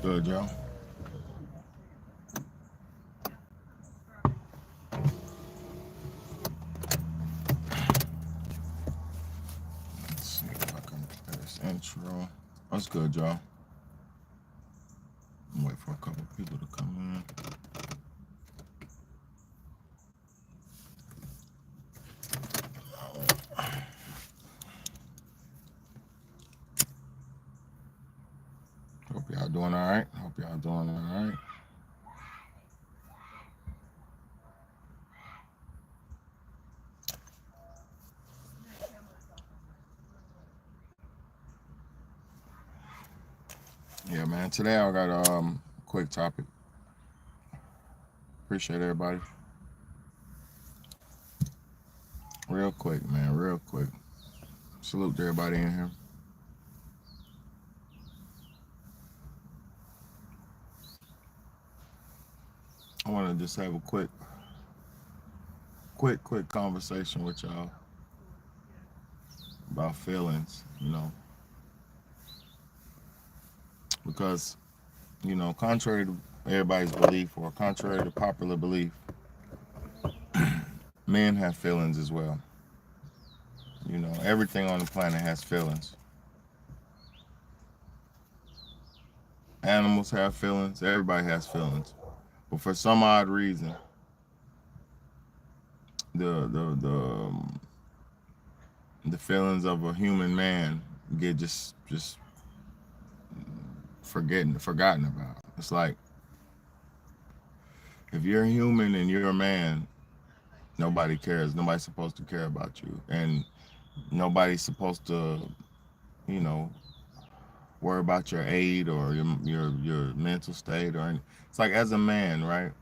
Good, y'all. Let's see if I can play this intro. What's good, y'all? I'm waiting for a couple people to come in. Hope y'all doing all right. Hope y'all doing all right. Yeah, man. Today I got a quick topic. Appreciate everybody. Real quick, man. Real quick. Salute to everybody in here. I want to just have a quick conversation with y'all about feelings, because, contrary to everybody's belief or contrary to popular belief, men have feelings as well. Everything on the planet has feelings. Animals have feelings. Everybody has feelings. But for some odd reason, the the feelings of a human man get just forgotten about. It's like if you're a human and you're a man, nobody cares. Nobody's supposed to care about you, and nobody's supposed to, you know, worry about your aid or your mental state or any. It's like as a man, right?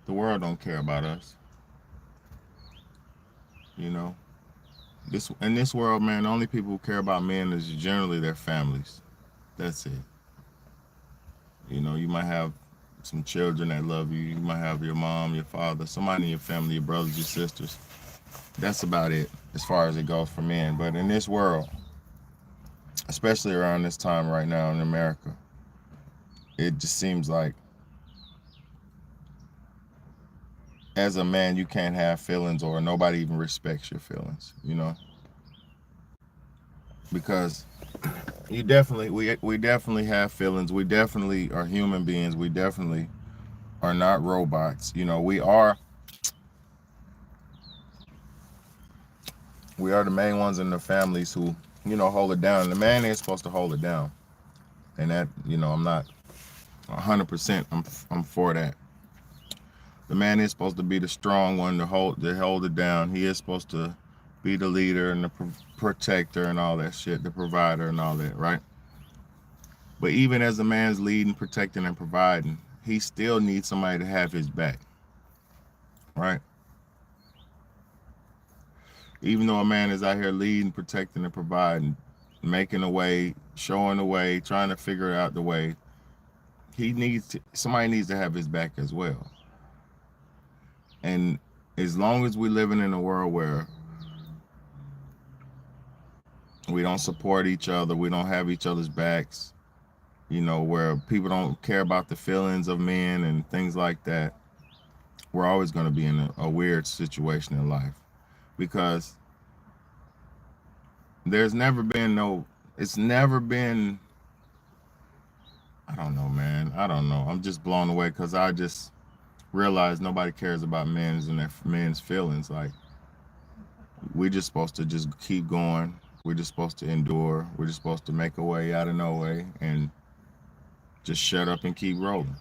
The world don't care about us. You know, this in this world, man, the only people who care about men is generally their families. That's it. You might have some children that love you. You might have your mom, your father, somebody in your family, your brothers, your sisters. That's about it as far as it goes for men. But in this world, especially around this time right now in America, it just seems like as a man you can't have feelings or nobody even respects your feelings, because we definitely have feelings. We definitely are human beings. We definitely are not robots. We are the main ones in the families who, hold it down. The man ain't supposed to hold it down. And that, I'm not 100%. I'm for that. The man is supposed to be the strong one to hold it down. He is supposed to be the leader and the protector and all that shit, the provider and all that, right? But even as a man's leading, protecting, and providing, he still needs somebody to have his back, right? Even though a man is out here leading, protecting, and providing, making a way, showing the way, trying to figure out the way, somebody needs to have his back as well. And as long as we're living in a world where we don't support each other, we don't have each other's backs, where people don't care about the feelings of men and things like that, we're always going to be in a weird situation in life. Because it's never been, I don't know, man. I don't know. I'm just blown away because I just realized nobody cares about men's feelings. Like, we're just supposed to just keep going. We're just supposed to endure. We're just supposed to make a way out of no way and just shut up and keep rolling.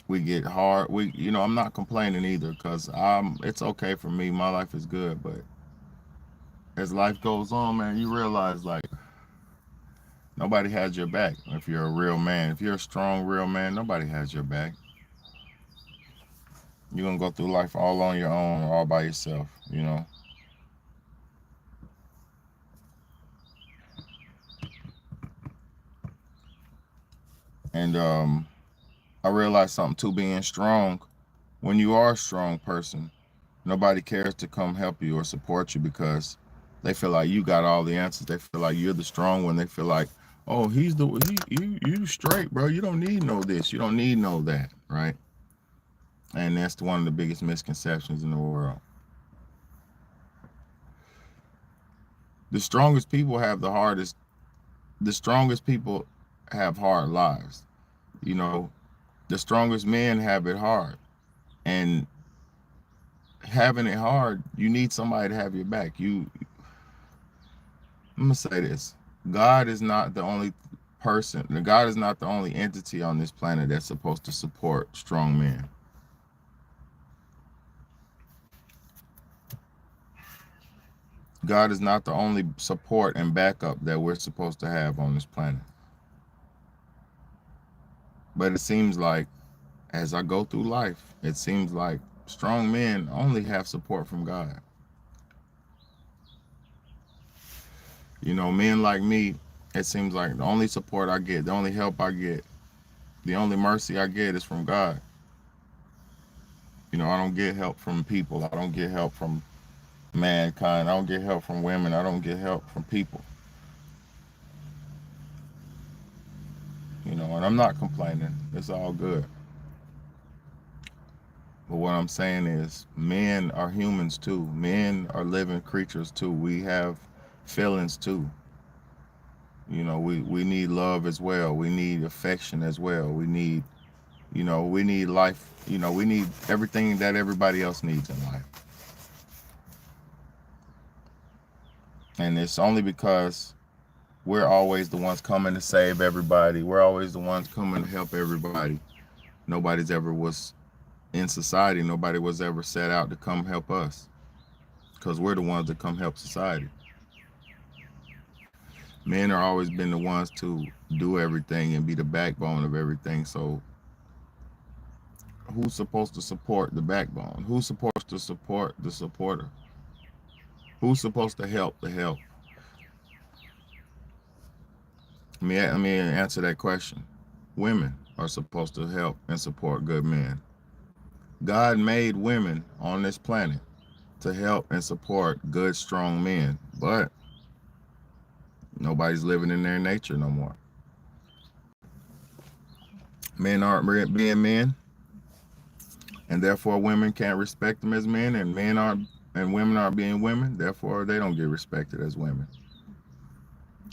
We get hard. I'm not complaining either because it's okay for me. My life is good. But as life goes on, man, you realize like nobody has your back. If you're a real man, if you're a strong, real man, nobody has your back. You're going to go through life all on your own or all by yourself. And I realized something too, being strong. When you are a strong person, nobody cares to come help you or support you because They feel like you got all the answers. They feel like you're the strong one. They feel like, oh, you straight, bro. You don't need no this. You don't need no that, right? And that's one of the biggest misconceptions in the world. The strongest people have the hardest. The strongest people have hard lives. You know, the strongest men have it hard, and having it hard, you need somebody to have your back. I'm gonna say this: God is not the only person. God is not the only entity on this planet that's supposed to support strong men. God is not the only support and backup that we're supposed to have on this planet. But it seems like, as I go through life, it seems like strong men only have support from God. You know, men like me, it seems like the only support I get, the only help I get, the only mercy I get is from God. You know, I don't get help from people. I don't get help from mankind. I don't get help from women. I don't get help from people. You know, and I'm not complaining. It's all good. But what I'm saying is, men are humans too. Men are living creatures too. We have feelings too. You know, we need love as well. We need affection as well. We need, you know, we need life. You know, we need everything that everybody else needs in life. And it's only because we're always the ones coming to save everybody. We're always the ones coming to help everybody. Nobody's ever was in society. Nobody was ever set out to come help us, because we're the ones that come help society. Men are always been the ones to do everything and be the backbone of everything. So who's supposed to support the backbone? Who's supposed to support the supporter? Who's supposed to help the help? Let me answer that question. Women are supposed to help and support good men. God made women on this planet to help and support good, strong men, but nobody's living in their nature no more. Men aren't being men, and therefore women can't respect them as men, and men aren't, and women aren't being women, therefore they don't get respected as women.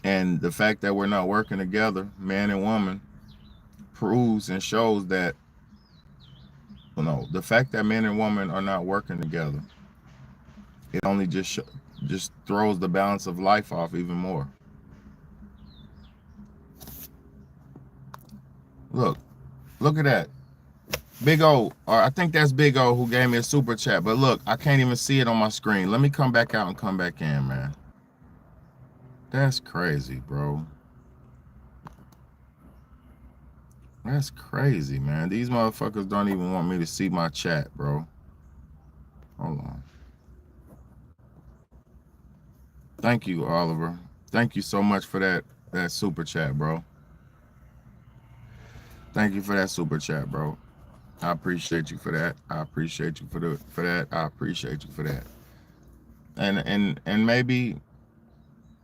And the fact that we're not working together, man and woman, proves and shows that, well, no, the fact that men and women are not working together, it only just throws the balance of life off even more. Look, look at that. Big O, or I think that's Big O who gave me a super chat. But look, I can't even see it on my screen. Let me come back out and come back in, man. That's crazy, bro. That's crazy, man. These motherfuckers don't even want me to see my chat, bro. Hold on. Thank you, Oliver. Thank you so much for that super chat, bro. Thank you for that super chat, bro. I appreciate you for that. I appreciate you for that. I appreciate you for that. And maybe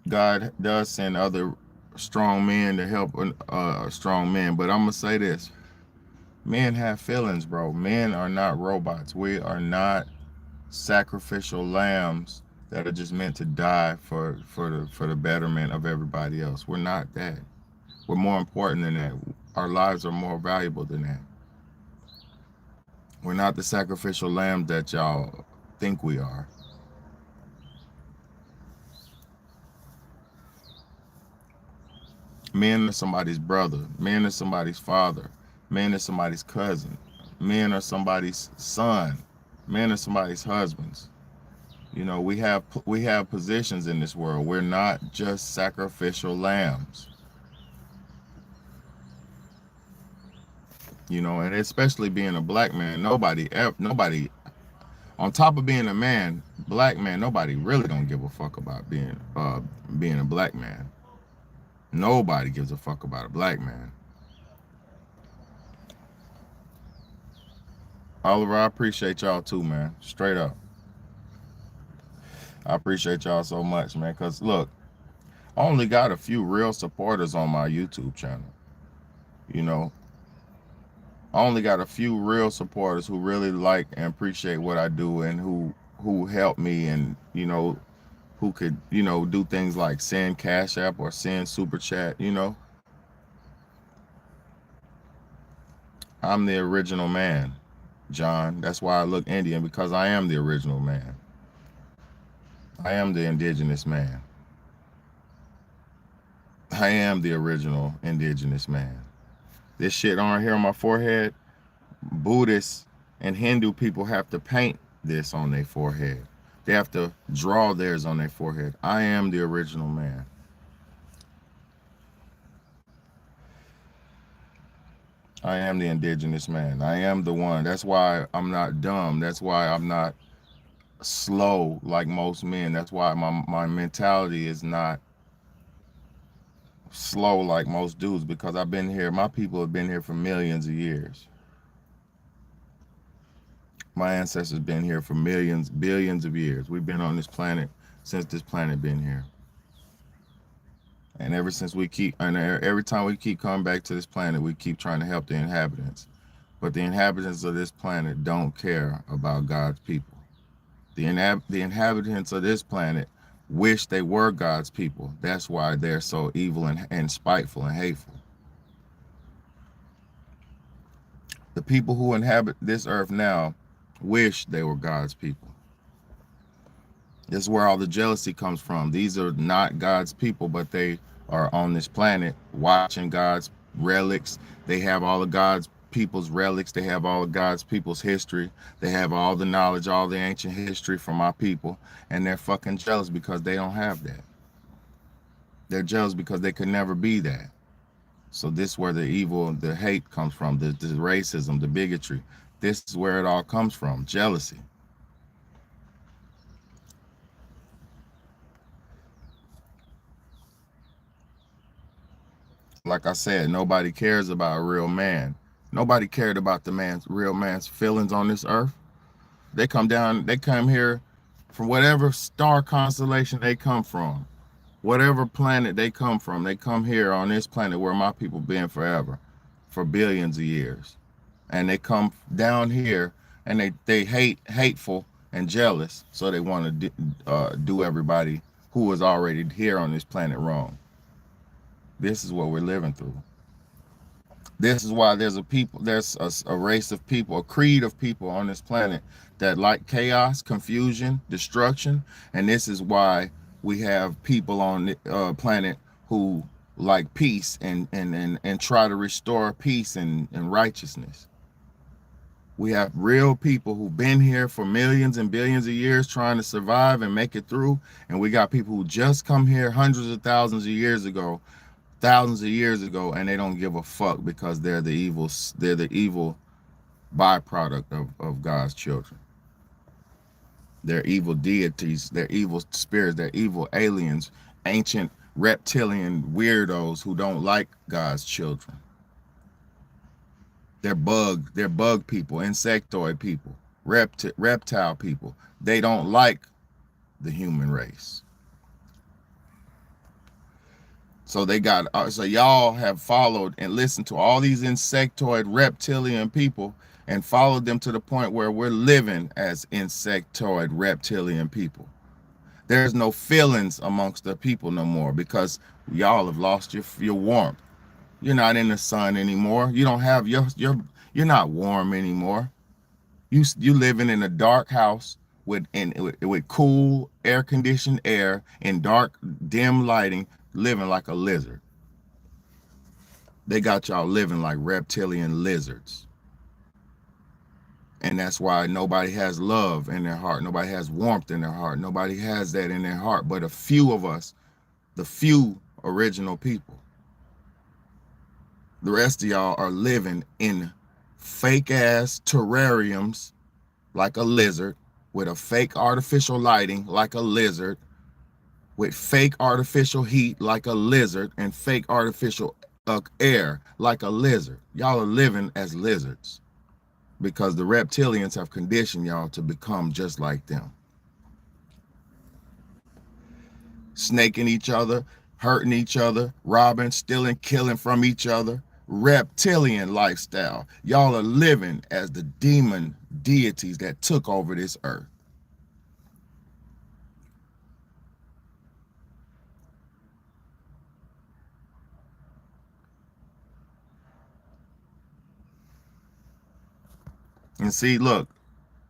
God does send other strong men to help a strong man, but I'm gonna say this: men have feelings, bro. Men are not robots. We are not sacrificial lambs that are just meant to die for the betterment of everybody else. We're not that. We're more important than that. Our lives are more valuable than that. We're not the sacrificial lambs that y'all think we are. Men are somebody's brother. Men are somebody's father. Men are somebody's cousin. Men are somebody's son. Men are somebody's husbands. You know, we have positions in this world. We're not just sacrificial lambs. You know, and especially being a black man, nobody, on top of being a man, black man, nobody really don't give a fuck about being a black man. Nobody gives a fuck about a black man. Oliver, I appreciate y'all too, man. Straight up. I appreciate y'all so much, man. Cause look, I only got a few real supporters on my YouTube channel. You know, I only got a few real supporters who really like and appreciate what I do and who help me and who could do things like send Cash App or send Super Chat. I'm the original man, John. That's why I look Indian, because I am the original man. I am the indigenous man. I am the original indigenous man. This shit on here on my forehead, Buddhists and Hindu people have to paint this on their forehead. They have to draw theirs on their forehead. I am the original man. I am the indigenous man. I am the one. That's why I'm not dumb. That's why I'm not slow like most men. That's why my mentality is not slow like most dudes, because I've been here. My people have been here for millions of years. My ancestors been here for millions, billions of years. We've been on this planet since this planet been here. And ever since every time we keep coming back to this planet, we keep trying to help the inhabitants. But the inhabitants of this planet don't care about God's people. The inhabitants of this planet wish they were God's people. That's why they're so evil and spiteful and hateful. The people who inhabit this earth now wish they were God's people. This is where all the jealousy comes from. These are not God's people, but they are on this planet watching God's relics. They have all of God's people's relics. They have all of God's people's history. They have all the knowledge, all the ancient history from our people. And they're fucking jealous because they don't have that. They're jealous because they could never be that. So this is where the evil, the hate comes from, the racism, the bigotry. This is where it all comes from, jealousy. Like I said, nobody cares about a real man. Nobody cared about the real man's feelings on this earth. They come here from whatever star constellation they come from, whatever planet they come from. They come here on this planet where my people been forever, for billions of years. And they come down here and they hateful and jealous, so they want to do everybody who was already here on this planet wrong. This is what we're living through. This is why there's a race of people, a creed of people on this planet that like chaos, confusion, destruction. And this is why we have people on the planet who like peace and try to restore peace and righteousness. We have real people who've been here for millions and billions of years trying to survive and make it through. And we got people who just come here hundreds of thousands of years ago, and they don't give a fuck because they're the evil byproduct of God's children. They're evil deities, they're evil spirits, they're evil aliens, ancient reptilian weirdos who don't like God's children. They're bug people, insectoid people, reptile people. They don't like the human race. So y'all have followed and listened to all these insectoid reptilian people and followed them to the point where we're living as insectoid reptilian people. There's no feelings amongst the people no more because y'all have lost your warmth. You're not in the sun anymore. You don't have you're not warm anymore. You living in a dark house with cool air conditioned air and dark dim lighting, living like a lizard. They got y'all living like reptilian lizards. And that's why nobody has love in their heart. Nobody has warmth in their heart. Nobody has that in their heart but a few of us, the few original people. The rest of y'all are living in fake ass terrariums like a lizard, with a fake artificial lighting like a lizard, with fake artificial heat like a lizard, and fake artificial air like a lizard. Y'all are living as lizards because the reptilians have conditioned y'all to become just like them. snaking each other, hurting each other, robbing, stealing, killing from each other. Reptilian lifestyle. Y'all are living as the demon deities that took over this earth. And see, look,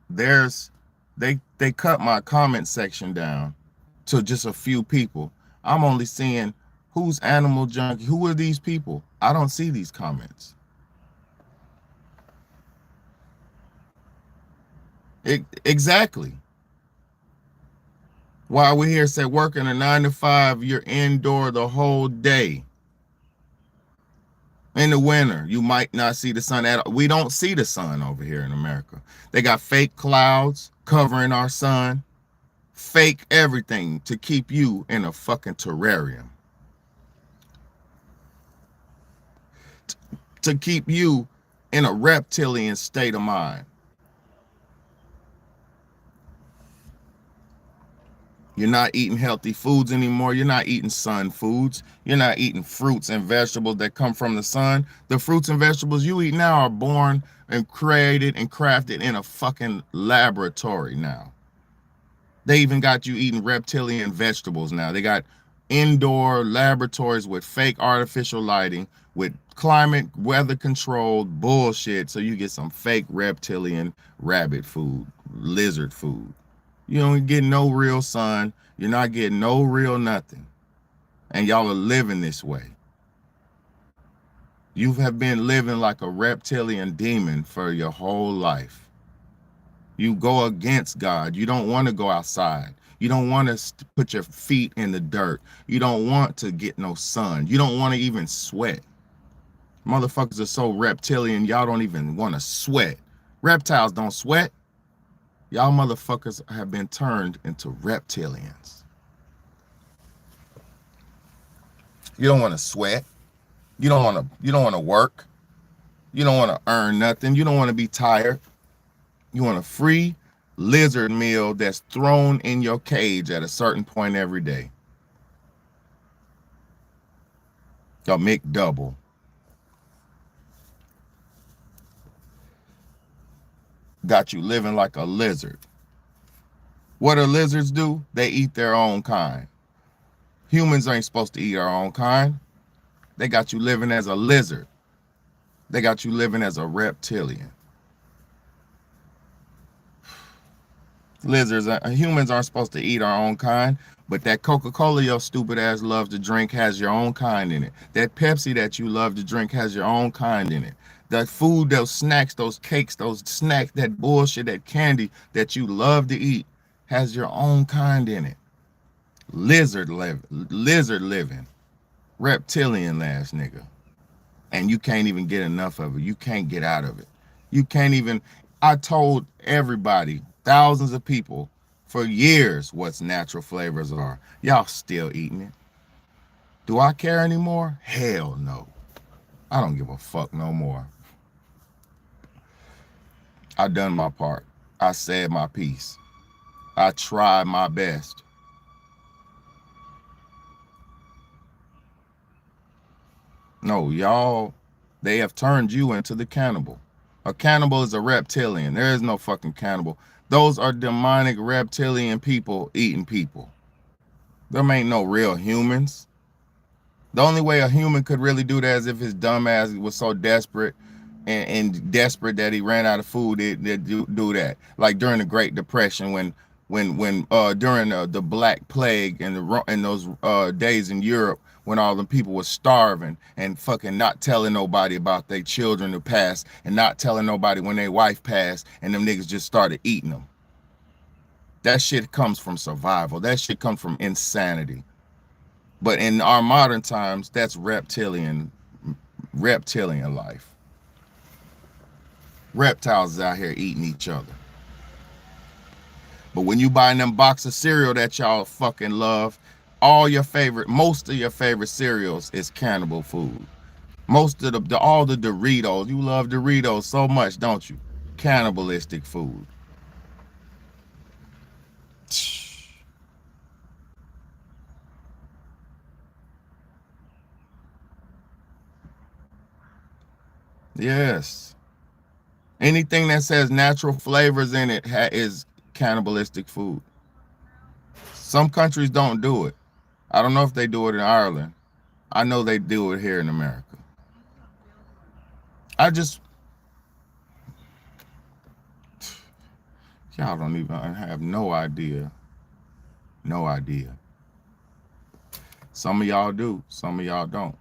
they cut my comment section down to just a few people. I'm only seeing who's animal junkie. Who are these people? I don't see these comments. Exactly. While we're here, say working a 9 to 5, you're indoor the whole day. In the winter, you might not see the sun at all. We don't see the sun over here in America. They got fake clouds covering our sun, fake everything to keep you in a fucking terrarium. To keep you in a reptilian state of mind. You're not eating healthy foods anymore. You're not eating sun foods. You're not eating fruits and vegetables that come from the sun. The fruits and vegetables you eat now are born and created and crafted in a fucking laboratory now. They even got you eating reptilian vegetables now. They got indoor laboratories with fake artificial lighting, with climate weather controlled bullshit, so you get some fake reptilian rabbit food, lizard food. You don't get no real sun. You're not getting no real nothing. And y'all are living this way. You have been living like a reptilian demon for your whole life. You go against God. You don't want to go outside. You don't want to put your feet in the dirt. You don't want to get no sun. You don't want to even sweat. Motherfuckers are so reptilian, y'all don't even want to sweat. Reptiles don't sweat. Y'all motherfuckers have been turned into reptilians. You don't want to sweat. You don't want to work. You don't want to earn nothing. You don't want to be tired. You want a free lizard meal that's thrown in your cage at a certain point every day. Your McDouble. Got you living like a lizard. What do lizards do? They eat their own kind. Humans ain't supposed to eat our own kind. They got you living as a lizard. They got you living as a reptilian. Humans aren't supposed to eat our own kind, but that Coca-Cola your stupid ass loves to drink has your own kind in it. That Pepsi that you love to drink has your own kind in it. That food, those snacks, those cakes, those snacks, that bullshit, that candy that you love to eat has your own kind in it. Lizard living, reptilian ass nigga. And you can't even get enough of it. You can't get out of it. You can't even. I told everybody, thousands of people for years, what's natural flavors are. Y'all still eating it. Do I care anymore? Hell no. I don't give a fuck no more. I done my part. I said my piece. I tried my best. No, y'all, they have turned you into the cannibal. A cannibal is a reptilian. There is no fucking cannibal. Those are demonic reptilian people eating people. There ain't no real humans. The only way a human could really do that is if his dumb ass was so desperate and desperate that he ran out of food to do that. Like during the Great Depression, when during the Black Plague and those days in Europe when all the people were starving and fucking not telling nobody about their children who passed and not telling nobody when their wife passed and them niggas just started eating them. That shit comes from survival. That shit comes from insanity. But in our modern times, that's reptilian life. Reptiles is out here eating each other. But when you buying them box of cereal that y'all fucking love, most of your favorite cereals is cannibal food. Most of all the Doritos, you love Doritos so much, don't you? Cannibalistic food. Yes. Anything that says natural flavors in it is cannibalistic food. Some countries don't do it. I don't know if they do it in Ireland. I know they do it here in America. Y'all don't even have no idea. No idea. Some of y'all do. Some of y'all don't.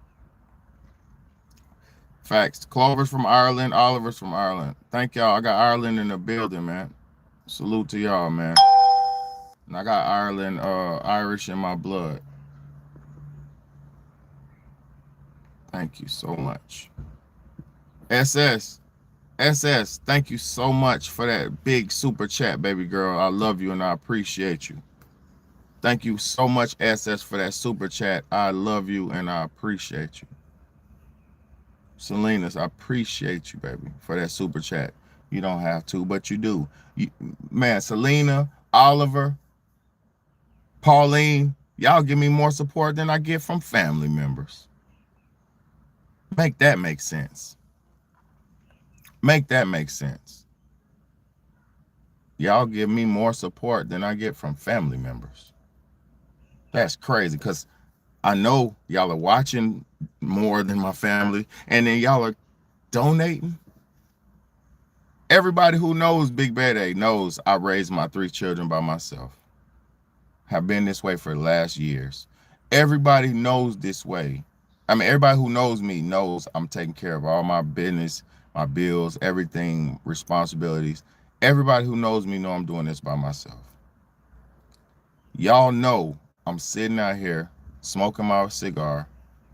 Facts. Clover's from Ireland. Oliver's from Ireland. Thank y'all. I got Ireland in the building, man. Salute to y'all, man. And I got Ireland, Irish in my blood. Thank you so much. SS. SS, thank you so much for that big super chat, baby girl. I love you and I appreciate you. Thank you so much, SS, for that super chat. I love you and I appreciate you. Selena's, I appreciate you, baby, for that super chat. You don't have to, but you do. Man, Selena, Oliver, Pauline, y'all give me more support than I get from family members. Make that make sense. Make that make sense. Y'all give me more support than I get from family members. That's crazy, because I know y'all are watching more than my family, and then y'all are donating. Everybody who knows Big BAYDAY knows I raised my 3 children by myself. Have been this way for the last years. Everybody knows this way. I mean, everybody who knows me knows I'm taking care of all my business, my bills, everything, responsibilities. Everybody who knows me know I'm doing this by myself. Y'all know I'm sitting out here smoking my cigar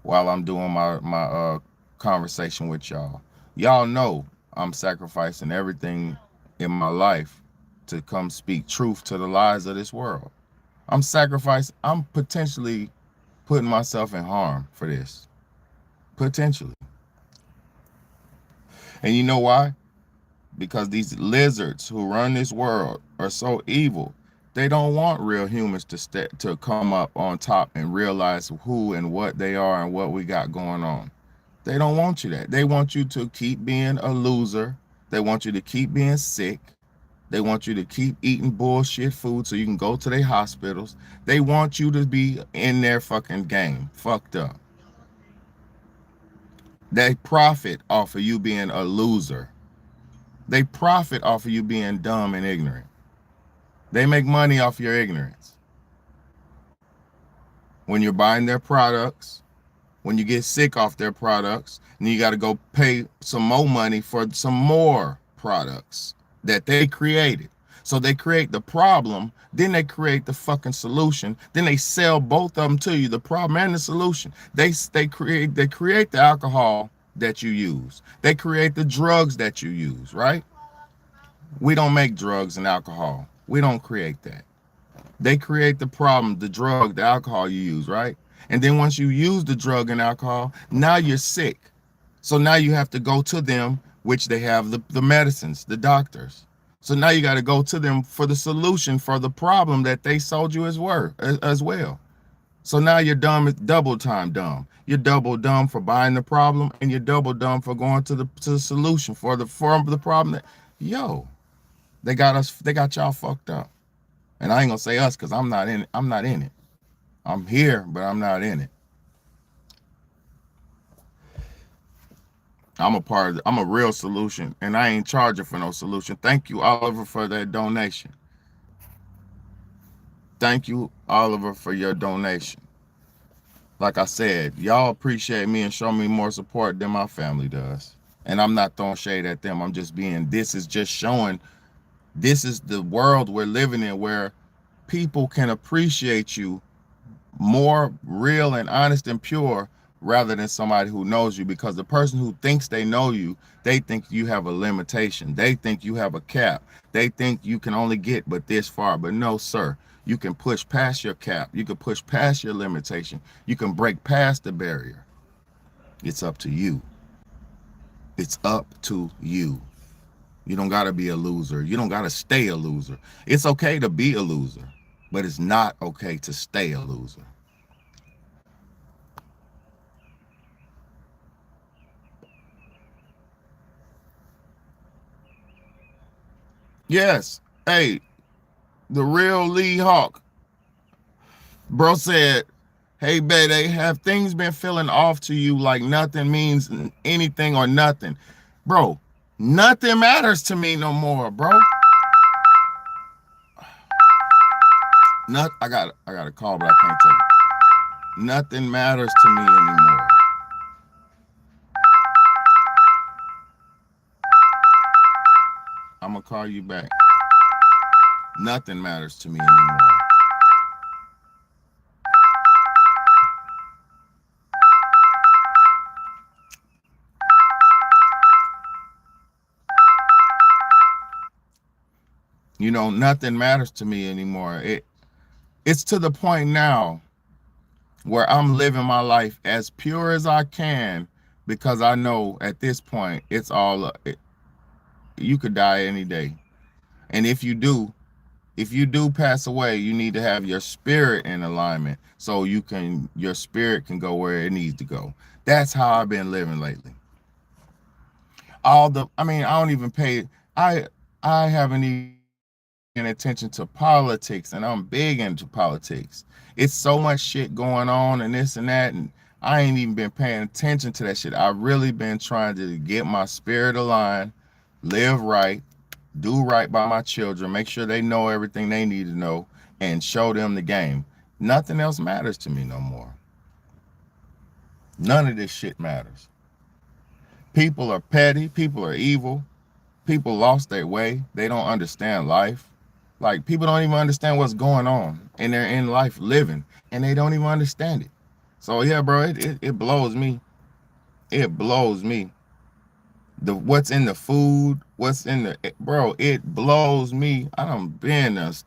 while I'm doing my conversation with y'all. Y'all know I'm sacrificing everything in my life to come speak truth to the lies of this world. I'm potentially putting myself in harm for this. Potentially. And you know why? Because these lizards who run this world are so evil. They don't want real humans to come up on top and realize who and what they are and what we got going on. They don't want you that. They want you to keep being a loser. They want you to keep being sick. They want you to keep eating bullshit food so you can go to their hospitals. They want you to be in their fucking game, fucked up. They profit off of you being a loser. They profit off of you being dumb and ignorant. They make money off your ignorance. When you're buying their products, when you get sick off their products, and you got to go pay some more money for some more products that they created. So they create the problem, then they create the fucking solution, then they sell both of them to you, the problem and the solution. They create the alcohol that you use. They create the drugs that you use, right? We don't make drugs and alcohol. We don't create that. They create the problem, the drug, the alcohol you use, right? And then once you use the drug and alcohol, now you're sick. So now you have to go to them, which they have the medicines, the doctors. So now you got to go to them for the solution for the problem that they sold you as well. So now you're dumb, double time dumb. You're double dumb for buying the problem, and you're double dumb for going to the solution for the problem that, yo, they got y'all fucked up. And I ain't gonna say us because I'm not in it. I'm here, but I'm not in it. I'm a real solution, and I ain't charging for no solution. Thank you, Oliver, for that donation. Thank you, Oliver, for your donation. Like I said, y'all appreciate me and show me more support than my family does. And I'm not throwing shade at them. This is just showing, this is the world we're living in, where people can appreciate you more real and honest and pure rather than somebody who knows you, because the person who thinks they know you, they think you have a limitation. They think you have a cap. They think you can only get but this far. But no, sir, you can push past your cap. You can push past your limitation. You can break past the barrier. It's up to you. It's up to you. You don't got to be a loser. You don't got to stay a loser. It's okay to be a loser, but it's not okay to stay a loser. Yes. Hey, the real Lee Hawk, bro, said, hey, Bayday, have things been feeling off to you like nothing means anything or nothing? Bro, nothing matters to me no more, bro. Not, I got a call, but I can't take it. Nothing matters to me anymore. I'm gonna call you back. Nothing matters to me anymore. You know, nothing matters to me anymore. It's to the point now where I'm living my life as pure as I can because I know at this point it's all you could die any day. And if you do pass away, you need to have your spirit in alignment so your spirit can go where it needs to go. That's how I've been living lately. I mean, I don't even pay I I haven't even paying attention to politics, and I'm big into politics. It's so much shit going on and this and that, and I ain't even been paying attention to that shit. I've really been trying to get my spirit aligned, live right, do right by my children, make sure they know everything they need to know, and show them the game. Nothing else matters to me no more. None of this shit matters. People are petty, people are evil, people lost their way, they don't understand life. Like, people don't even understand what's going on, and they're in life living, and they don't even understand it. So yeah, bro, it blows me. It blows me. The what's in the food, what's in the bro, it blows me. I done been that's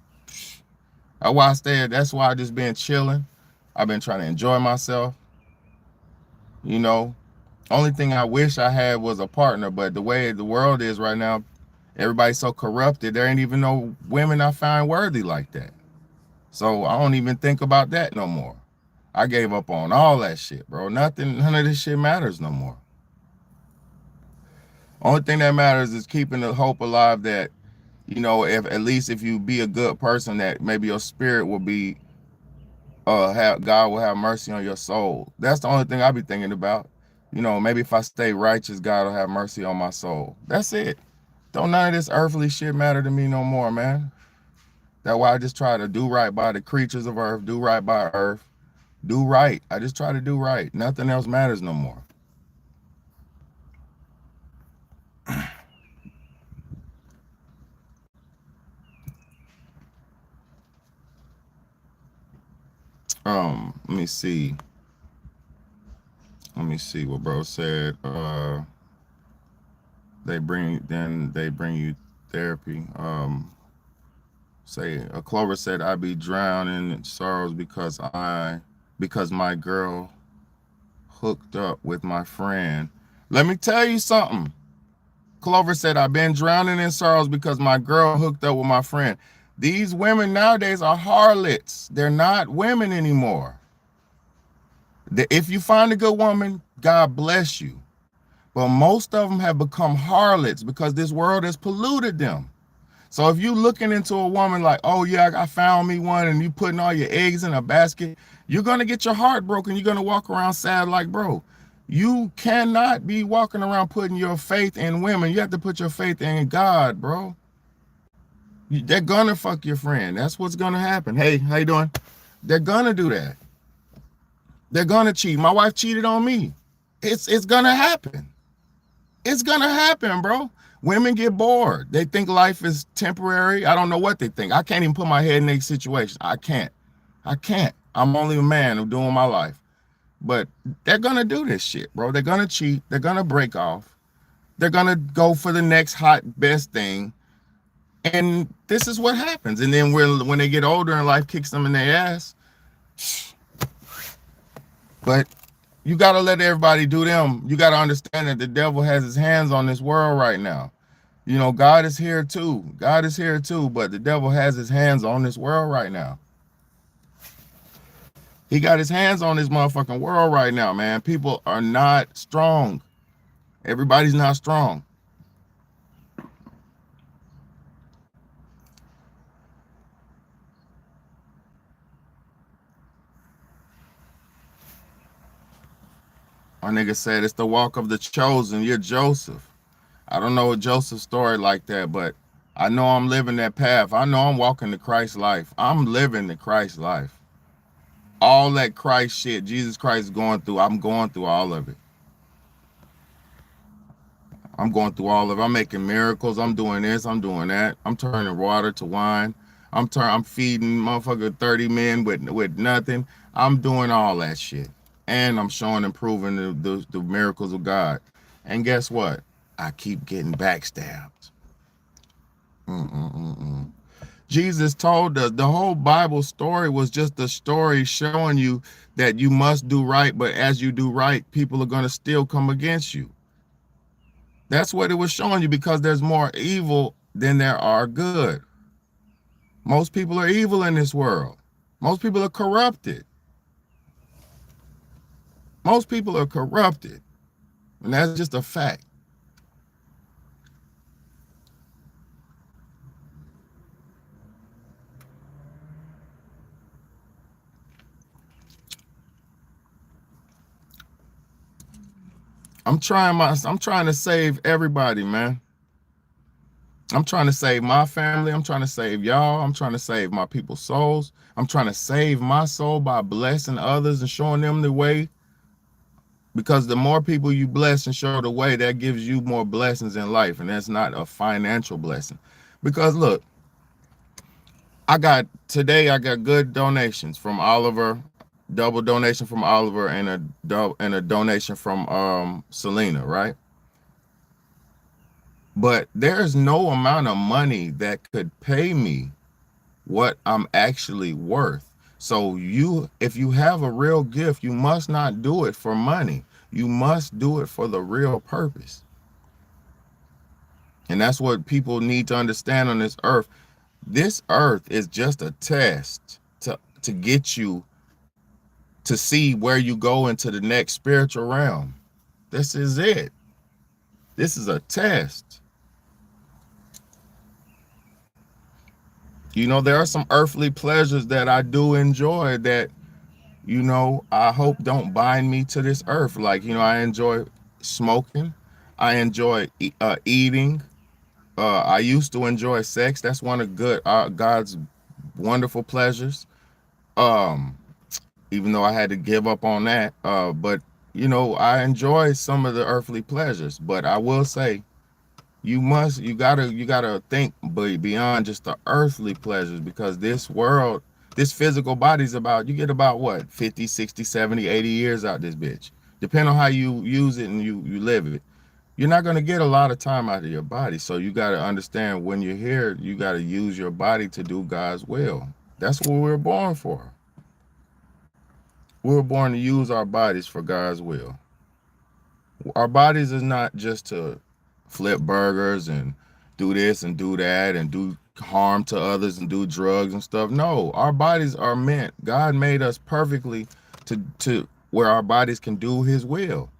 why I stay. That's why I just been chilling. I've been trying to enjoy myself. You know, only thing I wish I had was a partner, but the way the world is right now, everybody's so corrupted. There ain't even no women I find worthy like that. So I don't even think about that no more. I gave up on all that shit, bro. None of this shit matters no more. Only thing that matters is keeping the hope alive that, you know, if at least if you be a good person, that maybe your spirit will be, have God will have mercy on your soul. That's the only thing I be thinking about. You know, maybe if I stay righteous, God will have mercy on my soul. That's it. Don't none of this earthly shit matter to me no more, man. That's why I just try to do right by the creatures of earth, do right by earth, do right. I just try to do right. Nothing else matters no more. Let me see. Let me see what bro said. They bring you therapy. Say a Clover said, I be drowning in sorrows because my girl hooked up with my friend. Let me tell you something. Clover said, I've been drowning in sorrows because my girl hooked up with my friend. These women nowadays are harlots. They're not women anymore. If you find a good woman, God bless you. But most of them have become harlots because this world has polluted them. So if you looking into a woman like, oh yeah, I found me one, and you putting all your eggs in a basket, you're gonna get your heart broken. You're gonna walk around sad like, bro, you cannot be walking around putting your faith in women. You have to put your faith in God, bro. They're gonna fuck your friend. That's what's gonna happen. Hey, how you doing? They're gonna do that. They're gonna cheat. My wife cheated on me. It's gonna happen. It's gonna happen, bro. Women get bored. They think life is temporary. I don't know what they think. I can't even put my head in their situation. I can't. I can't. I'm only a man who's doing my life. But they're gonna do this shit, bro. They're gonna cheat. They're gonna break off. They're gonna go for the next hot best thing. And this is what happens. And then when they get older and life kicks them in their ass. But you got to let everybody do them. You got to understand that the devil has his hands on this world right now. You know, God is here too. God is here too, but the devil has his hands on this world right now. He got his hands on this motherfucking world right now, man. People are not strong. Everybody's not strong. My nigga said it's the walk of the chosen. You're Joseph. I don't know Joseph's story like that, but I know I'm living that path. I know I'm walking the Christ life. I'm living the Christ life. All that Christ shit Jesus Christ is going through, I'm going through all of it. I'm going through all of it. I'm making miracles. I'm doing this. I'm doing that. I'm turning water to wine. I'm feeding motherfucker 30 men with nothing. I'm doing all that shit. And I'm showing and proving the miracles of God. And guess what? I keep getting backstabbed. Jesus told us the whole Bible story was just a story showing you that you must do right, but as you do right, people are going to still come against you. That's what it was showing you, because there's more evil than there are good. Most people are evil in this world. Most people are corrupted. Most people are corrupted. And that's just a fact. I'm trying to save everybody, man. I'm trying to save my family. I'm trying to save y'all. I'm trying to save my people's souls. I'm trying to save my soul by blessing others and showing them the way. Because the more people you bless and show the way, that gives you more blessings in life. And that's not a financial blessing. Because look, today I got good donations from Oliver, double donation from Oliver, and a donation from Selena, right? But there's no amount of money that could pay me what I'm actually worth. So if you have a real gift, you must not do it for money. You must do it for the real purpose. And that's what people need to understand on this earth. This earth is just a test to get you to see where you go into the next spiritual realm. This is it. This is a test. You know, there are some earthly pleasures that I do enjoy that, you know, I hope don't bind me to this earth. Like, you know, I enjoy smoking. I enjoy eating. I used to enjoy sex. That's one of God's wonderful pleasures. Um, Even though I had to give up on that. But you know, I enjoy some of the earthly pleasures. But I will say, you gotta think beyond just the earthly pleasures, because this world, this physical body's you get about what, 50, 60, 70, 80 years out this bitch. Depending on how you use it and you live it. You're not going to get a lot of time out of your body. So you got to understand, when you're here, you got to use your body to do God's will. That's what we're born for. We were born to use our bodies for God's will. Our bodies is not just to flip burgers and do this and do that and do harm to others and do drugs and stuff. No, our bodies are meant. God made us perfectly to where our bodies can do his will.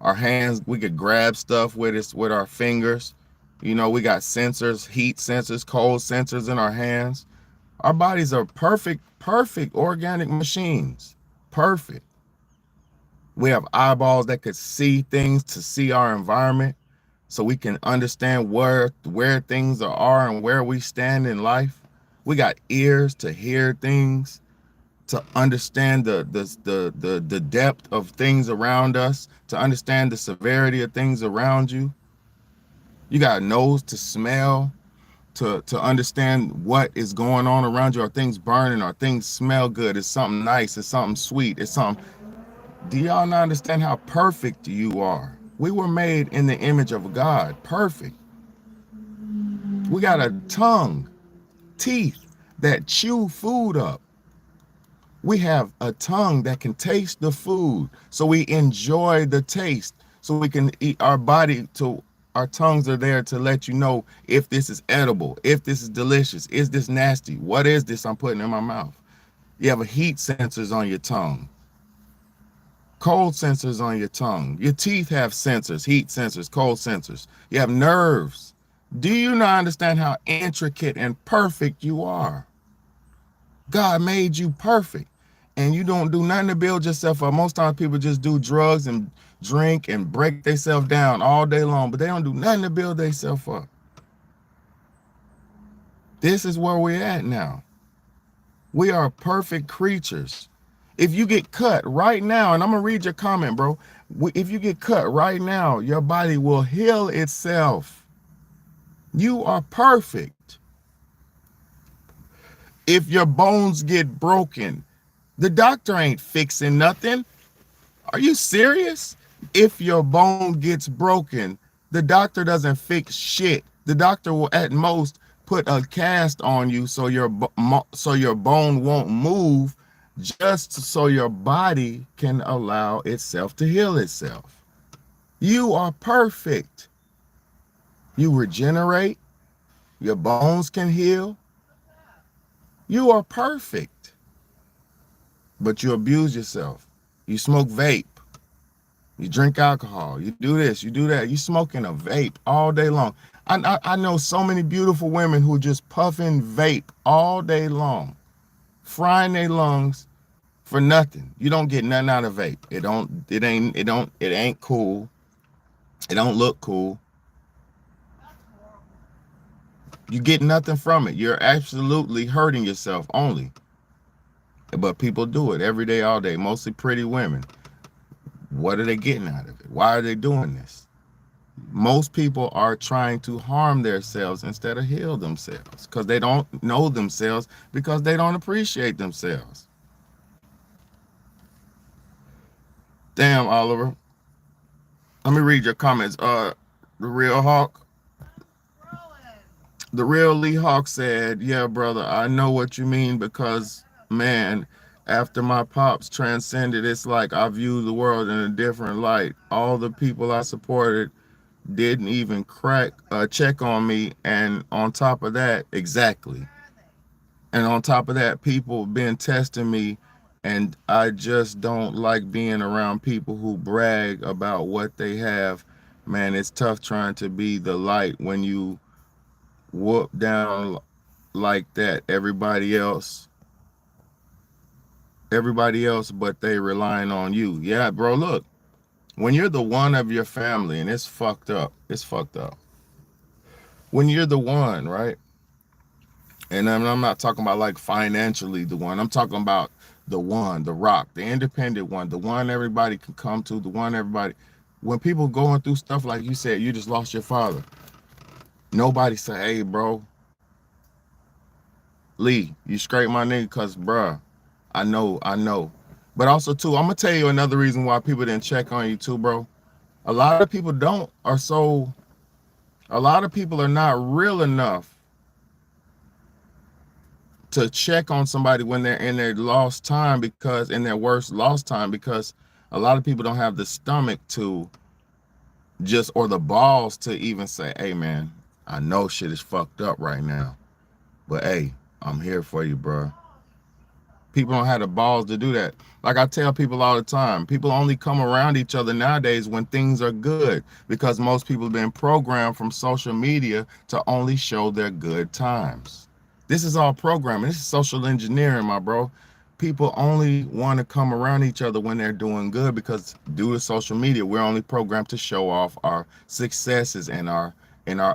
Our hands, we could grab stuff with our fingers. You know, we got sensors, heat sensors, cold sensors in our hands. Our bodies are perfect organic machines. Perfect. We have eyeballs that could see things, to see our environment, so we can understand where things are and where we stand in life. We got ears to hear things, to understand the depth of things around us, to understand the severity of things around you. You got a nose to smell, to understand what is going on around you. Are things burning? Are things smell good? Is something nice? Is something sweet? Is something... Do y'all not understand how perfect you are? We were made in the image of God. Perfect. We got a tongue, teeth that chew food up. We have a tongue that can taste the food, so we enjoy the taste, so we can eat. Our tongues are there to let you know if this is edible, if this is delicious, is this nasty, what is this I'm putting in my mouth. You have a heat sensors on your tongue, cold sensors on your tongue. Your teeth have sensors, heat sensors, cold sensors. You have nerves. Do you not understand how intricate and perfect you are? God made you perfect. and you don't do nothing to build yourself up. Most times people just do drugs and drink and break themselves down all day long, but they don't do nothing to build themselves up. This is where we're at now. We are perfect creatures. If you get cut right now, and I'm gonna read your comment, bro. If you get cut right now, your body will heal itself. You are perfect. If your bones get broken, the doctor ain't fixing nothing. Are you serious? If your bone gets broken, the doctor doesn't fix shit. The doctor will at most put a cast on you so your bone won't move, just so your body can allow itself to heal itself. You are perfect. You regenerate. Your bones can heal. You are perfect. But you abuse yourself. You smoke vape. You drink alcohol. You do this. You do that. You smoking a vape all day long. I know so many beautiful women who just puffing vape all day long, frying their lungs for nothing. You don't get nothing out of vape. It ain't cool. It don't look cool. You get nothing from it. You're absolutely hurting yourself only. But people do it every day, all day, mostly pretty women. What are they getting out of it? Why are they doing this? Most people are trying to harm themselves instead of heal themselves because they don't know themselves, because they don't appreciate themselves. Damn, Oliver. Let me read your comments. The real Hawk. The real Lee Hawk said, yeah, brother, I know what you mean, because, man, after my pops transcended, it's like I view the world in a different light. All the people I supported didn't even check on me, and on top of that, exactly. And on top of that, people been testing me, and I just don't like being around people who brag about what they have. Man, it's tough trying to be the light when you whoop down like that. Everybody else, but they relying on you. Yeah, bro, look, when you're the one of your family, and it's fucked up. When you're the one, right? And I'm not talking about like financially the one. I'm talking about the one, the rock, the independent one, the one everybody can come to, the one everybody. When people going through stuff like you said, you just lost your father. Nobody say, hey, bro, Lee, you scrape my nigga, cause bruh, I know. But also too, I'm gonna tell you another reason why people didn't check on you too, bro. A lot of people a lot of people are not real enough to check on somebody when they're in their lost time, because in their worst lost time, because a lot of people don't have the stomach to just, or the balls to even say, hey man, I know shit is fucked up right now, but hey, I'm here for you, bro. People don't have the balls to do that. Like I tell people all the time, people only come around each other nowadays when things are good, because most people have been programmed from social media to only show their good times. This is all programming. This is social engineering, my bro. People only want to come around each other when they're doing good, because due to social media, we're only programmed to show off our successes and our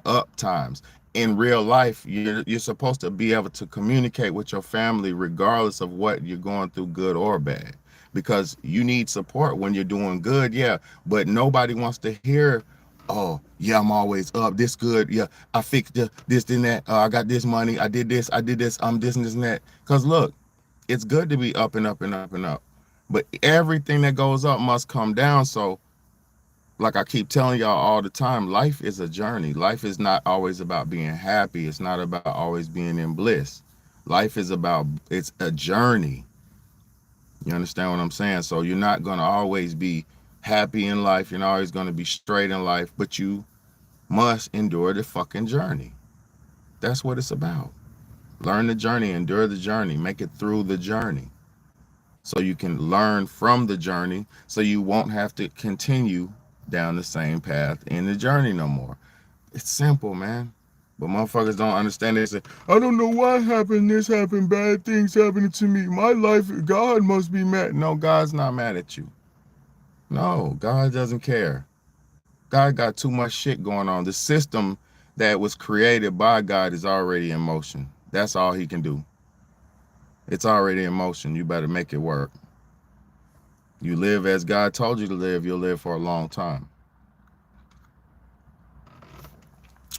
up times. In real life, you're supposed to be able to communicate with your family regardless of what you're going through, good or bad, because you need support when you're doing good. Yeah, but nobody wants to hear, oh yeah, I'm always up, this good, yeah, I fixed this and that, I got this money, I did this, I'm this and this and that. Because look, it's good to be up and up and up and up, but everything that goes up must come down. So like I keep telling y'all all the time, life is a journey. Life is not always about being happy. It's not about always being in bliss. Life is about, it's a journey. You understand what I'm saying? So you're not going to always be happy in life. You're not always going to be straight in life, but you must endure the fucking journey. That's what it's about. Learn the journey, endure the journey, make it through the journey, so you can learn from the journey, so you won't have to continue down the same path in the journey no more. It's simple, man. But motherfuckers don't understand. They say, I don't know why happened. This happened. Bad things happening to me. My life, God must be mad. No, God's not mad at you. No, God doesn't care. God got too much shit going on. The system that was created by God is already in motion. That's all he can do. It's already in motion. You better make it work. You live as God told you to live, you'll live for a long time.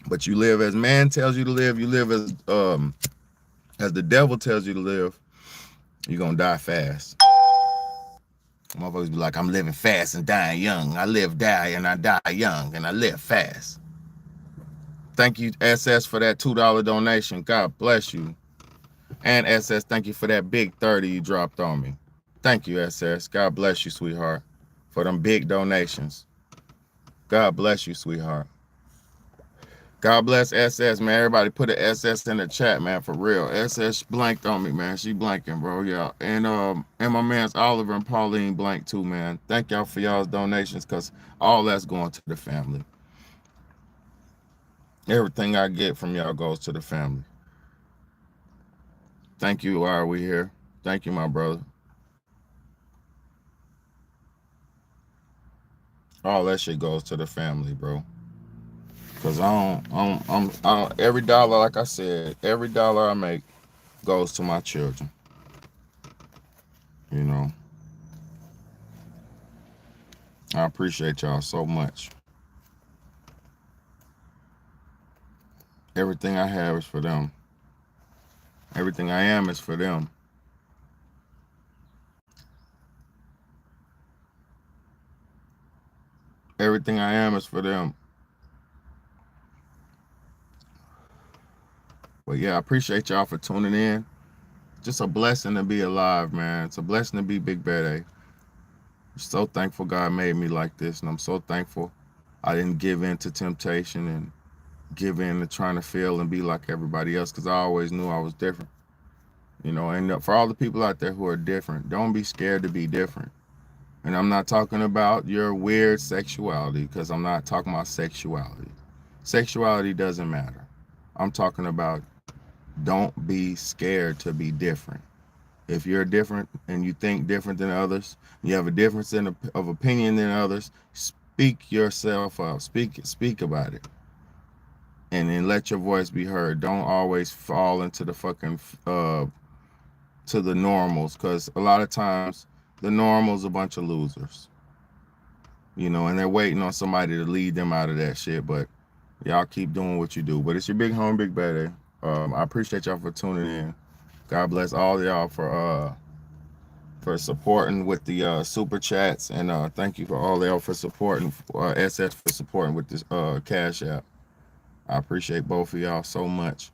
But you live as man tells you to live, you live as the devil tells you to live, you're gonna die fast. Motherfuckers be like, I'm living fast and dying young. I live, die, and I die young, and I live fast. Thank you, SS, for that $2 donation. God bless you. And SS, thank you for that big 30 you dropped on me. Thank you, SS. God bless you, sweetheart, for them big donations. God bless you, sweetheart. God bless SS, man. Everybody put an SS in the chat, man, for real. SS blanked on me, man. She blanking, bro, yeah. And my man's Oliver and Pauline blanked too, man. Thank y'all for y'all's donations, because all that's going to the family. Everything I get from y'all goes to the family. Thank you, why are we here? Thank you, my brother. All that shit goes to the family, bro. Cause every dollar, like I said, every dollar I make goes to my children. You know, I appreciate y'all so much. Everything I have is for them. Everything I am is for them. Everything I am is for them. But yeah, I appreciate y'all for tuning in. Just a blessing to be alive, man. It's a blessing to be Big BAYDAY. I'm so thankful God made me like this, and I'm so thankful I didn't give in to temptation and give in to trying to feel and be like everybody else, because I always knew I was different. You know, and for all the people out there who are different, don't be scared to be different. And I'm not talking about your weird sexuality, because I'm not talking about sexuality. Sexuality doesn't matter. I'm talking about don't be scared to be different. If you're different and you think different than others, you have a difference of opinion than others, speak yourself up. Speak about it. And then let your voice be heard. Don't always fall into the fucking to the normals, because a lot of times the normals a bunch of losers. You know, and they're waiting on somebody to lead them out of that shit. But y'all keep doing what you do. But it's your big home, Big BAYDAY. I appreciate y'all for tuning in. God bless all y'all for supporting with the super chats, and thank you for all y'all for supporting SS for supporting with this Cash App. I appreciate both of y'all so much.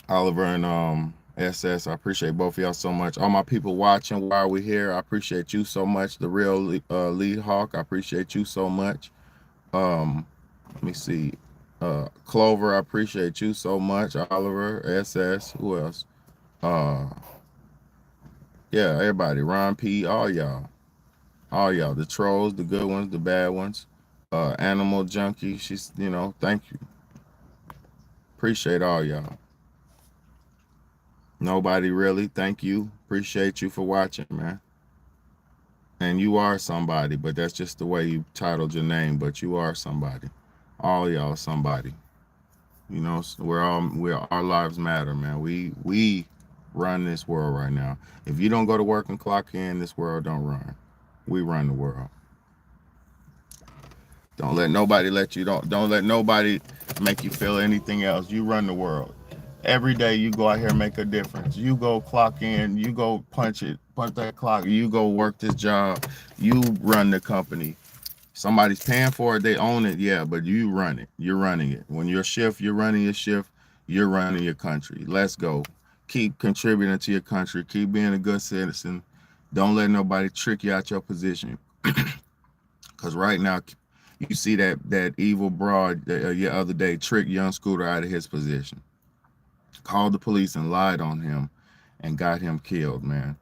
Oliver and SS, I appreciate both of y'all so much. All my people watching while we're here, I appreciate you so much. The real lead hawk, I appreciate you so much. Let me see. Clover, I appreciate you so much. Oliver, SS, who else? Yeah, everybody. Ron P, all y'all. All y'all. The trolls, the good ones, the bad ones. Animal Junkie, she's, you know, thank you. Appreciate all y'all. Nobody really, thank you. Appreciate you for watching, man. And you are somebody, but that's just the way you titled your name, but you are somebody. All y'all somebody. You know, our lives matter, man. We run this world right now. If you don't go to work and clock in, this world don't run. We run the world. Don't let nobody don't let nobody make you feel anything else. You run the world. Every day you go out here and make a difference. You go clock in, you go punch that clock, you go work this job, you run the company. Somebody's paying for it, they own it, yeah, but you run it. You're running it. When your shift, you're running your shift, you're running your country. Let's go. Keep contributing to your country. Keep being a good citizen. Don't let nobody trick you out your position. Because right now, you see that evil broad the other day tricked young Scooter out of his position. Called the police and lied on him and got him killed, man.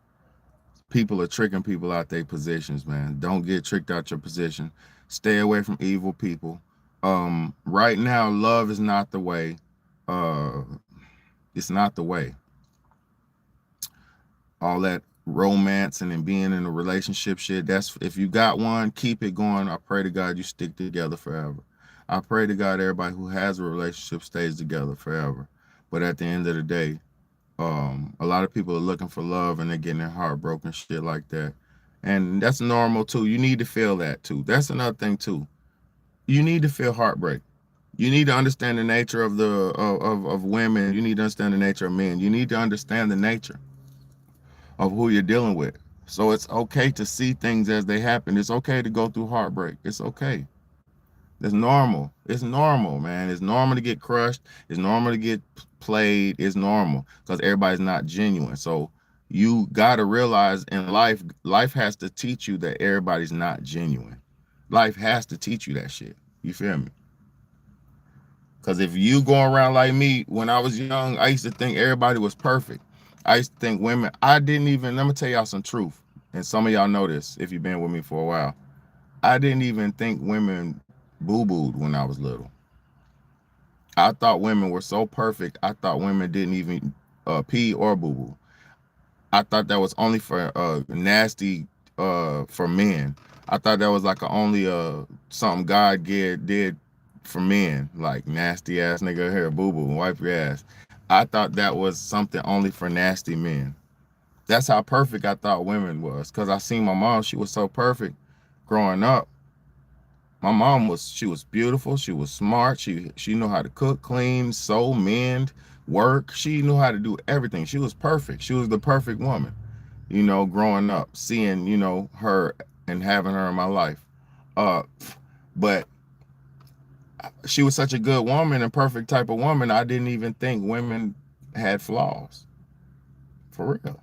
People are tricking people out their positions, man. Don't get tricked out your position. Stay away from evil people. Right now, love is not the way. Uh, it's not the way. All that romance and then being in a relationship shit. That's if you got one, keep it going. I pray to God you stick together forever. I pray to God everybody who has a relationship stays together forever. But at the end of the day, a lot of people are looking for love and they're getting their heart broken, shit like that. And that's normal too. You need to feel that too. That's another thing too. You need to feel heartbreak. You need to understand the nature of of women. You need to understand the nature of men. You need to understand the nature of who you're dealing with. So it's okay to see things as they happen. It's okay to go through heartbreak. It's okay. It's normal. It's normal, man. It's normal to get crushed. It's normal to get played. It's normal because everybody's not genuine. So you got to realize in life, life has to teach you that everybody's not genuine. Life has to teach you that shit. You feel me? Because if you go around like me, when I was young, I used to think everybody was perfect. I used to think women, I didn't even, let me tell y'all some truth. And some of y'all know this if you've been with me for a while. I didn't even think women boo-booed when I was little. I thought women were so perfect. I thought women didn't even pee or boo-boo. I thought that was only for nasty for men. I thought that was like only something God did for men, like nasty ass nigga here, boo boo, wipe your ass. I thought that was something only for nasty men. That's how perfect I thought women was. Cause I seen my mom, she was so perfect growing up. My mom she was beautiful, she was smart, she knew how to cook, clean, sew, mend, work. She knew how to do everything. She was perfect. She was the perfect woman, you know, growing up, seeing, you know, her and having her in my life. Uh, but she was such a good woman and perfect type of woman. I didn't even think women had flaws, for real.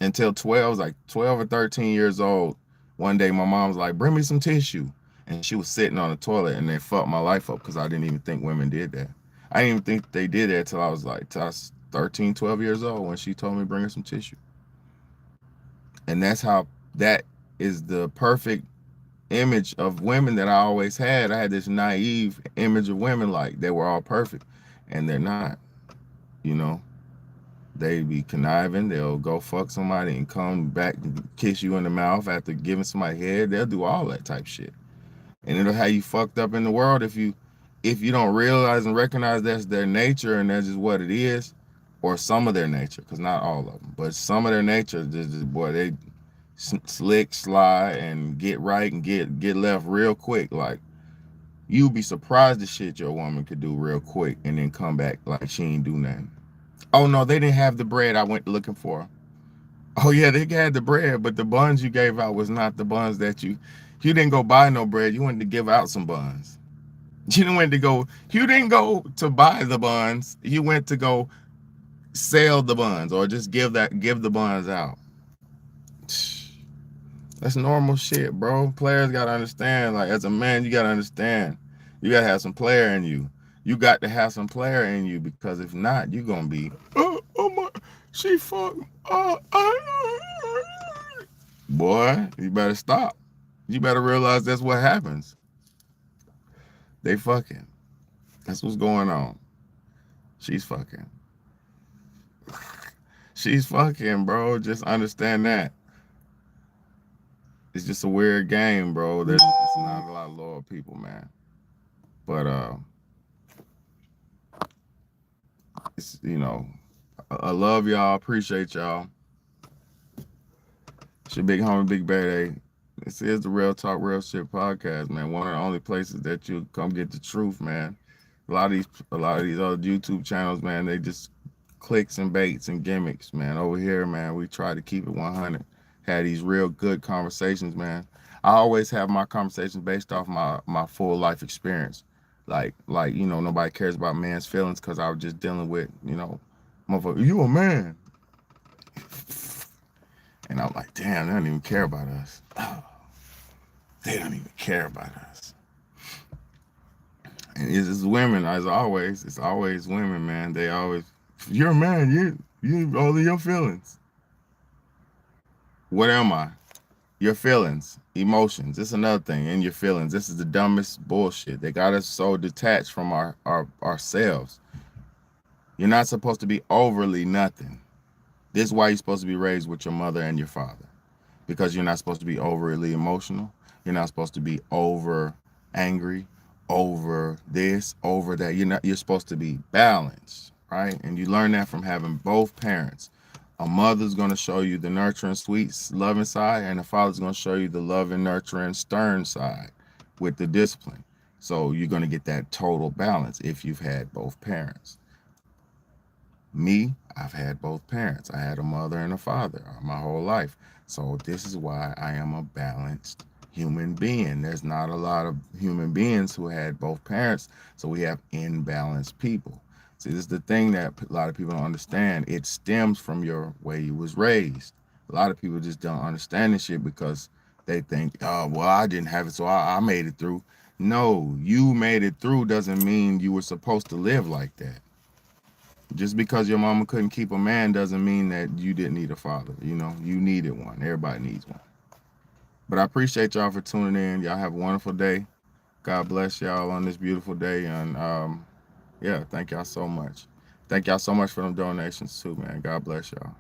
Until 12, like 12 or 13 years old, one day my mom was like, bring me some tissue. And she was sitting on the toilet and they fucked my life up because I didn't even think women did that. I didn't even think they did that till I was like, till I was 13, 12 years old when she told me bring her some tissue. And that's how that is the perfect image of women that I always had. I had this naive image of women like they were all perfect, and they're not. You know, they be conniving. They'll go fuck somebody and come back and kiss you in the mouth after giving somebody head. They'll do all that type shit, and it'll have you fucked up in the world if you don't realize and recognize that's their nature and that's just what it is, or some of their nature, because not all of them, but some of their nature. Just boy, they slick, sly, and get right and get left real quick. Like you'd be surprised the shit your woman could do real quick and then come back like she ain't do nothing. Oh no, they didn't have the bread I went looking for. Oh yeah, they had the bread, but the buns you gave out was not the buns that you didn't go buy no bread. You wanted to give out some buns. You didn't go to buy the buns. You went to go sell the buns or just give the buns out. That's normal shit, bro. Players gotta understand. Like as a man, you gotta understand. You gotta have some player in you. You got to have some player in you because if not, you're gonna be oh my, she fucked. Boy, you better stop. You better realize that's what happens. They fucking. That's what's going on. She's fucking. She's fucking, bro. Just understand that. It's just a weird game, bro. There's not a lot of loyal people, man. But it's I love y'all, appreciate y'all. It's your big homie, Big BAYDAY. This is the Real Talk, Real Shit podcast, man. One of the only places that you come get the truth, man. A lot of these other YouTube channels, man, they just clicks and baits and gimmicks, man. Over here, man, we try to keep it 100. Had these real good conversations, man. I always have my conversations based off my full life experience. Like nobody cares about man's feelings because I was just dealing with, motherfucker, you a man. And I'm like, damn, they don't even care about us. Oh, they don't even care about us. And it's women, as always. It's always women, man. They always, you're a man, you all of your feelings. What am I? Your feelings, emotions. This is another thing. In your feelings. This is the dumbest bullshit. They got us so detached from ourselves. You're not supposed to be overly nothing. This is why you're supposed to be raised with your mother and your father. Because you're not supposed to be overly emotional. You're not supposed to be over angry, over this, over that. You're supposed to be balanced, right? And you learn that from having both parents. A mother's going to show you the nurturing, sweet, loving side, and a father's going to show you the loving, nurturing, stern side with the discipline. So you're going to get that total balance if you've had both parents. Me, I've had both parents. I had a mother and a father my whole life. So this is why I am a balanced human being. There's not a lot of human beings who had both parents, so we have imbalanced people. See, this is the thing that a lot of people don't understand. It stems from your way you was raised. A lot of people just don't understand this shit because they think, oh, well, I didn't have it, so I made it through. No, you made it through doesn't mean you were supposed to live like that. Just because your mama couldn't keep a man doesn't mean that you didn't need a father. You needed one. Everybody needs one. But I appreciate y'all for tuning in. Y'all have a wonderful day. God bless y'all on this beautiful day. And yeah, thank y'all so much. Thank y'all so much for them donations too, man. God bless y'all.